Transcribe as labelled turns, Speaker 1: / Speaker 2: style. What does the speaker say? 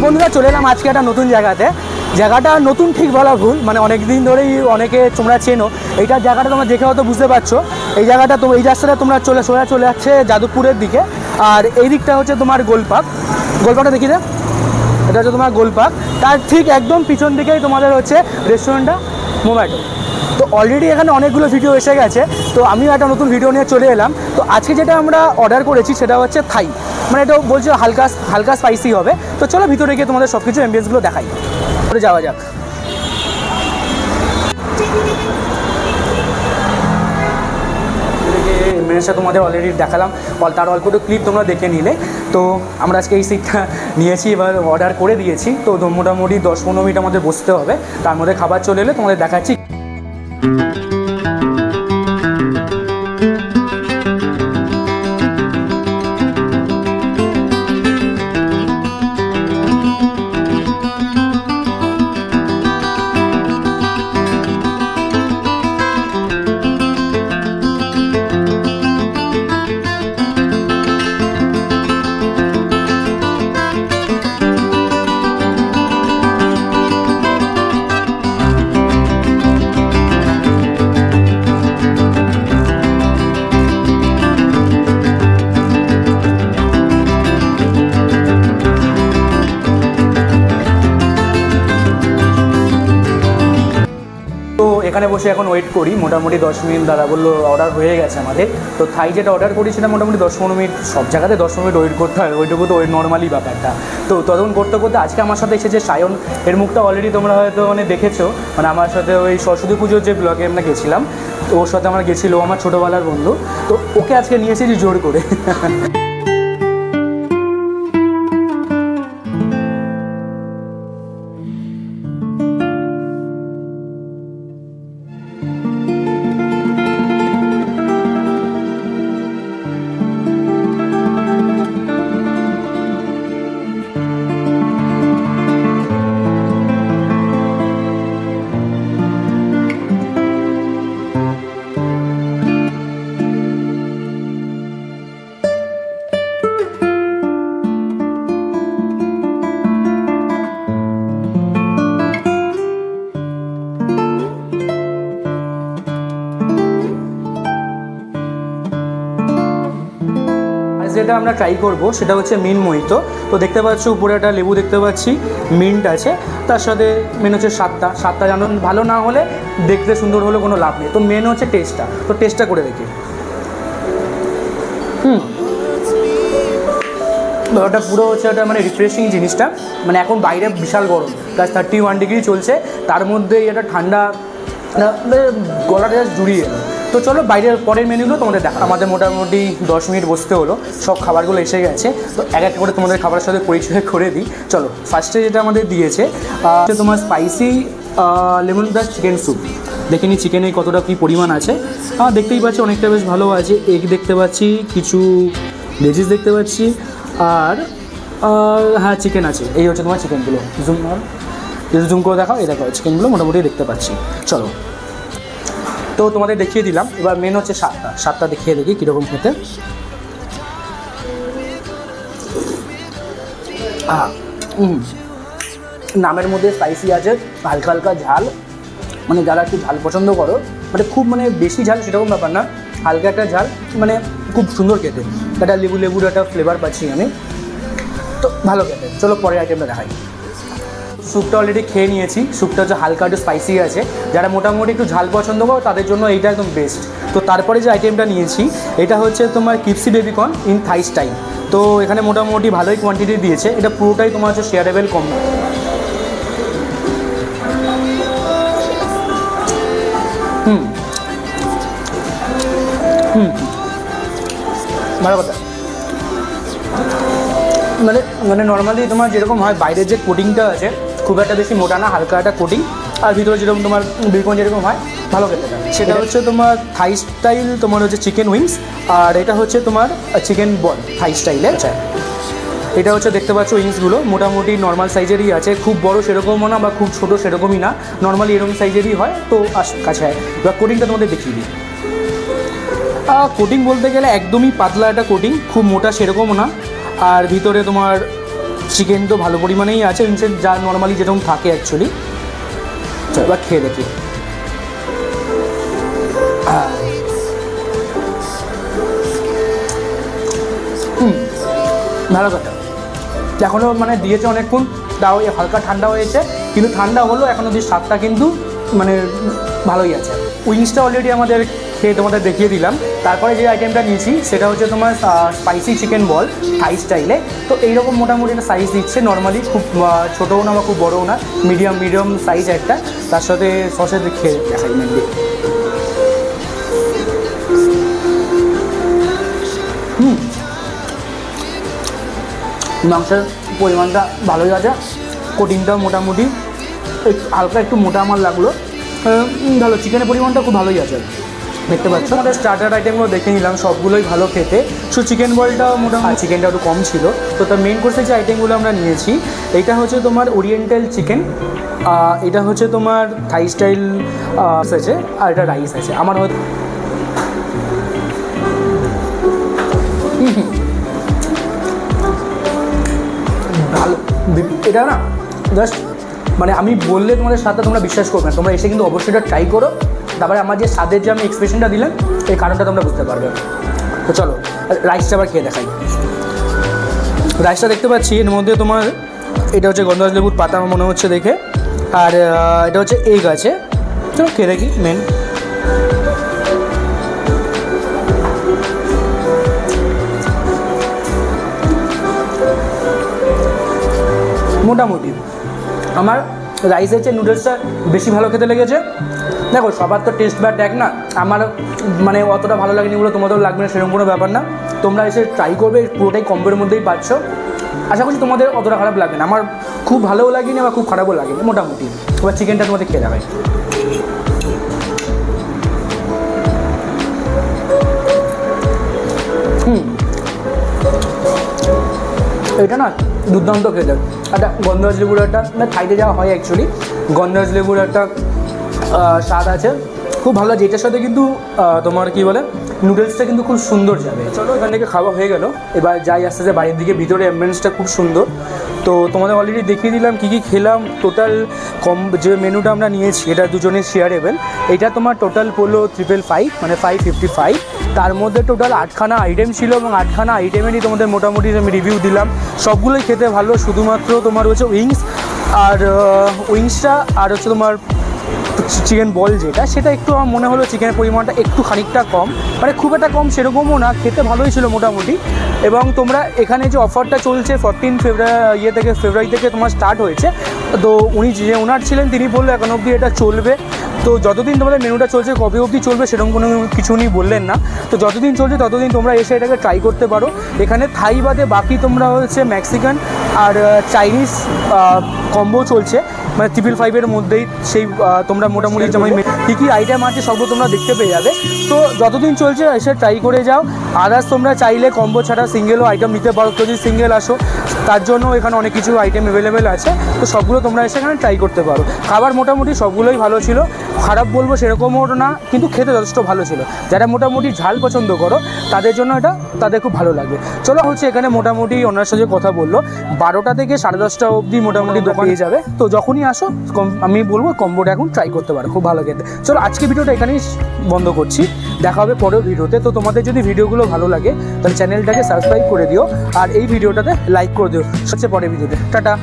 Speaker 1: বন্ধুরা চলে এলাম আজকে একটা নতুন জায়গাতে। জায়গাটা নতুন ঠিক বলা ভুল, মানে অনেক দিন ধরেই অনেকে তোমরা চেনো। এইটার জায়গাটা তোমরা দেখে হয়তো বুঝতে পারছো। এই জায়গাটা তো এই রাস্তাটা তোমরা চলে যাচ্ছে যাদবপুরের দিকে, আর এই দিকটা হচ্ছে তোমার গোলপার্ক। গোলপার্কটা দেখি রে, এটা হচ্ছে তোমার গোলপার্ক। তার ঠিক একদম পিছন দিকেই তোমাদের হচ্ছে রেস্টুরেন্টটা মোম্যাটো। তো অলরেডি এখানে অনেকগুলো ভিডিও এসে গেছে, তো আমিও একটা নতুন ভিডিও নিয়ে চলে এলাম। তো আজকে যেটা আমরা অর্ডার করেছি সেটা হচ্ছে থাই, মানে এটা বলছে হালকা স্পাইসি হবে। তো চলো ভিতরে গিয়ে তোমাদের সব কিছু অ্যাম্বিয়েন্সগুলো দেখাই, করে যাওয়া যাক। মেনুটা তোমাদের অলরেডি দেখালাম, তার অল্প একটু ক্লিপ তোমরা দেখে নিলে। তো আমরা আজকে এই সিটটা নিয়েছি, এবার অর্ডার করে দিয়েছি। তো মোটামুটি 10-15 মিনিট আমাদের বসতে হবে, তার মধ্যে খাবার চলে এলে তোমাদের দেখাচ্ছি। এখানে বসে এখন ওয়েট করি মোটামুটি 10 মিনিট। দাদা বললো অর্ডার হয়ে গেছে আমাদের। তো থাই যেটা অর্ডার করি সেটা মোটামুটি 10-15 মিনিট, সব জায়গাতে 10 মিনিট ওয়েট করতে হয়, ওইটুকু তো ওই নর্মালি ব্যাপারটা। তো তখন করতে করতে আজকে আমার সাথে এসেছে সায়ন। এর মুখটা অলরেডি তোমরা হয়তো মানে দেখেছো, মানে আমার সাথে ওই সরস্বতী পুজোর যে ব্লগে আমরা গেছিলাম, তো ওর সাথে আমরা গেছিলো, আমার ছোটোবেলার বন্ধু। তো ওকে আজকে নিয়ে এসেছি জোর করে। যেটা আমরা ট্রাই করবো সেটা হচ্ছে মিন্ট মোহিতো। তো দেখতে পাচ্ছ উপরে একটা লেবু দেখতে পাচ্ছি, মিন্ট আছে, তার সাথে মেন হচ্ছে সাতটা জানো ভালো না হলে দেখতে সুন্দর হলে কোনো লাভ নেই। তো মেন হচ্ছে টেস্টটা, তো টেস্টটা করে দেখি। ওটা পুরো হচ্ছে ওটা মানে রিফ্রেশিং জিনিসটা, মানে এখন বাইরে বিশাল গরম, প্লাস 31 ডিগ্রি চলছে, তার মধ্যে এটা ঠান্ডা গলাটা জাস্ট জুড়িয়ে এলো। তো চলো বাইরের পরের মেনুগুলো তোমাদের দেখা। আমাদের মোটামুটি 10 মিনিট বসতে হলো, সব খাবারগুলো এসে গেছে। তো এক এক করে তোমাদের খাবারের সাথে পরিচয় করে দিই। চলো ফার্স্টে যেটা আমাদের দিয়েছে তোমার spicy lemon plus chicken soup. দেখে নিই চিকেনে কতটা কী পরিমাণ আছে। দেখতেই পাচ্ছি অনেকটা বেশ ভালো আছে। এগ দেখতে পাচ্ছি, কিছু ভেজিস দেখতে পাচ্ছি, আর হ্যাঁ চিকেন আছে। এই হচ্ছে তোমার চিকেনগুলো, জুম করে দেখাও, এই দেখো চিকেনগুলো মোটামুটি দেখতে পাচ্ছি। চলো তো তোমাদের দেখিয়ে দিলাম, এবার মেন হচ্ছে সাতটা দেখিয়ে দেখি কীরকম খেতে। নামের মধ্যে স্পাইসি আছে, হালকা হালকা ঝাল, মানে যারা একটু ঝাল পছন্দ করো, মানে খুব মানে বেশি ঝাল সেরকম ব্যাপার না, হালকা একটা ঝাল, মানে খুব সুন্দর খেতে। একটা লেবুর একটা ফ্লেভার পাচ্ছি আমি, তো ভালো খেতে। চলো পরের আইটেমটা দেখাই। স্যুপটা অলরেডি খেয়ে নিয়েছি। স্যুপটা হচ্ছে হালকা একটু স্পাইসি আছে, যারা মোটামুটি একটু ঝাল পছন্দ করো তাদের জন্য এইটা একদম বেস্ট। তো তারপরে যে আইটেমটা নিয়েছি এটা হচ্ছে তোমার crispy baby corn in Thai style. তো এখানে মোটামুটি ভালোই কোয়ান্টিটি দিয়েছে, এটা পুরোটাই তোমার হচ্ছে শেয়ারেবল কম। ভালো কথা, মানে নর্মালি তোমার যেরকম হয় বাইরের যে কোটিংটা আছে খুব একটা বেশি মোটা না, হালকা একটা কোটিং, আর ভিতরে যেরকম তোমার বেকন যেরকম হয় ভালো খেতে। সেটা হচ্ছে তোমার থাই স্টাইল, তোমার হচ্ছে চিকেন উইংস, আর এটা হচ্ছে তোমার চিকেন বল থাই স্টাইলের। এটা হচ্ছে দেখতে পাচ্ছ উইংসগুলো মোটামুটি নর্মাল সাইজেরই আছে, খুব বড় সেরকমও না বা খুব ছোটো সেরকমই না, নর্মালি এরকম সাইজেরই হয়। তো কাছে এবার কোটিংটা তোমাদের দেখিয়ে দিই। কোটিং বলতে গেলে একদমই পাতলা একটা কোটিং, খুব মোটা সেরকমও না, আর ভিতরে তোমার চিকেন তো ভালো পরিমাণেই আছে, উইংসের যা নর্মালি যেরকম থাকে অ্যাকচুয়ালি। চল এবার খেয়ে দেখি। ভালো কথা, এখনও মানে দিয়েছে অনেকক্ষণ, তাও হালকা ঠান্ডা হয়েছে, কিন্তু ঠান্ডা হলো এখনও যে স্বাদটা কিন্তু মানে ভালোই আছে। উইংসটা অলরেডি আমাদের খেয়ে তোমাদের দেখিয়ে দিলাম। তারপরে যে আইটেমটা নিয়েছি সেটা হচ্ছে তোমার স্পাইসি চিকেন বল থাই স্টাইলে। তো এইরকম মোটামুটি একটা সাইজ দিচ্ছে, নর্মালি খুব ছোটোও না বা খুব বড়োও না, মিডিয়াম সাইজ একটা, তার সাথে সসে খেয়ে দেখাই মেনলি। মাংসের পরিমাণটা ভালোই আছে, কোটিংটাও মোটামুটি হালকা একটু মোটা আমার লাগলো, ভালো। চিকেনের পরিমাণটা খুব ভালোই আছে, দেখতে পাচ্ছ। আমাদের স্টার্টার আইটেমগুলো দেখে নিলাম, সবগুলোই ভালো খেতে। চিকেন বলটাও মোটামুটি, চিকেনটা একটু কম ছিল। তো তার মেন কোর্সের যে আইটেমগুলো আমরা নিয়েছি, এইটা হচ্ছে তোমার ওরিয়েন্টাল চিকেন, এটা হচ্ছে তোমার থাই স্টাইল আছে, আর এটা রাইস আছে। আমার হয়তো ভালো, এটা না জাস্ট মানে আমি বললে তোমাদের স্বাদটা তোমরা বিশ্বাস করবে না, তোমরা এসে কিন্তু অবশ্যই এটা ট্রাই করো। তারপরে আমার যে স্বাদের যে আমি এক্সপ্রেশনটা দিলাম এই কারণটা তোমরা বুঝতে পারবে। তো চলো রাইসটা আবার খেয়ে দেখাই। রাইসটা দেখতে পাচ্ছি এর মধ্যে তোমার এটা হচ্ছে গন্ধরাজ লেবুর পাতা মনে হচ্ছে দেখে, আর এটা হচ্ছে এগ আছে। চলো খেয়ে দেখি। মেন মোটামুটি আমার রাইসের চেয়ে নুডলসটা বেশি ভালো খেতে লেগেছে। দেখো সবার তো টেস্ট ব্যাড এক না, আমার মানে অতটা ভালো লাগেনি বলে তোমাদেরও লাগবে না সেরকম কোনো ব্যাপার না। তোমরা এসে ট্রাই করবে, পুরোটাই কম্বোর মধ্যেই পাচ্ছ। আশা করছি তোমাদের অতটা খারাপ লাগবে না, আমার খুব ভালোও লাগেনি আবার খুব খারাপও লাগেনি মোটামুটি। এবার চিকেনটা তোমাদের খেয়ে দেখাই। এটা না দুর্দান্ত খেতে, একটা গন্ধরাজ লেবুর একটা মানে থাইতে যাওয়া হয় অ্যাকচুয়ালি, গন্ধরাজ লেবুর একটা স্বাদ আছে, খুব ভালো। যেটার সাথে কিন্তু তোমার কি বলে নুডলসটা কিন্তু খুব সুন্দর যাবে। চলো এখান থেকে খাওয়া হয়ে গেল, এবার যাই আস্তে আস্তে বাড়ির দিকে। ভিতরে অ্যাম্বিয়েন্সটা খুব সুন্দর। তো তোমাদের অলরেডি দেখিয়ে দিলাম কী কী খেলাম। টোটাল যে মেনুটা আমরা নিয়েছি এটা দুজনের শেয়ারেবেল। এটা তোমার টোটাল পড়লো 555 মানে 555। তার মধ্যে টোটাল 8খানা আইটেম ছিল এবং 8খানা আইটেমেরই তোমাদের মোটামুটি আমি রিভিউ দিলাম। সবগুলোই খেতে ভালো, শুধুমাত্র তোমার হচ্ছে উইংসটা আর হচ্ছে তোমার চিকেন বল যেটা, সেটা একটু আমার মনে হলো চিকেনের পরিমাণটা একটু খানিকটা কম, মানে খুব একটা কম সেরকমও না, খেতে ভালোই ছিল মোটামুটি। এবং তোমরা এখানে যে অফারটা চলছে 14 ফেব্রুয়ারি থেকে তোমার স্টার্ট হয়েছে। তো উনি যে ওনার ছিলেন তিনি বললো এখন অবধি এটা চলবে। তো যতদিন তোমাদের মেনুটা চলছে, কবে অবধি চলবে সেরকম কোনো কিছু উনি বললেন না। তো যতদিন চলছে ততদিন তোমরা এসে এটাকে ট্রাই করতে পারো। এখানে থাই বাদে বাকি তোমরা হচ্ছে মেক্সিকান আর চাইনিজ কম্বো চলছে, মানে 555 মধ্যেই। সেই তোমরা মোটামুটি যেমন কী কী আইটেম আছে সবগুলো তোমরা দেখতে পেয়ে যাবে। তো যতদিন চলছে এসে ট্রাই করে যাও। আদার্স তোমরা চাইলে কম্বো ছাড়া সিঙ্গেলও আইটেম নিতে পারো, যদি সিঙ্গেল আসো তার জন্য এখানে অনেক কিছু আইটেম অ্যাভেলেবেল আছে। তো সবগুলো তোমরা এসে এখানে ট্রাই করতে পারো। খাবার মোটামুটি সবগুলোই ভালো ছিল, খারাপ বলবো সেরকমও না, কিন্তু খেতে যথেষ্ট ভালো ছিল। যারা মোটামুটি ঝাল পছন্দ করো তাদের জন্য এটা তাদের খুব ভালো লাগবে। চলো হচ্ছে এখানে মোটামুটি ওনার সাথে কথা বললো 12টা থেকে 10:30 অবধি মোটামুটি দোকান পেয়ে যাবে। তো যখনই আসো আমি বলবো কম্বোটা এখন ট্রাই করতে পারো, খুব ভালো খেতে। চলো আজকে ভিডিওটা এখানেই বন্ধ করছি, দেখা হবে পরের ভিডিওতে। তো তোমাদের যদি ভিডিওগুলো ভালো লাগে তাহলে চ্যানেলটাকে সাবস্ক্রাইব করে দিও আর এই ভিডিওটাতে লাইক করে দিও। সবচেয়ে পরের ভিডিওতে টাটা।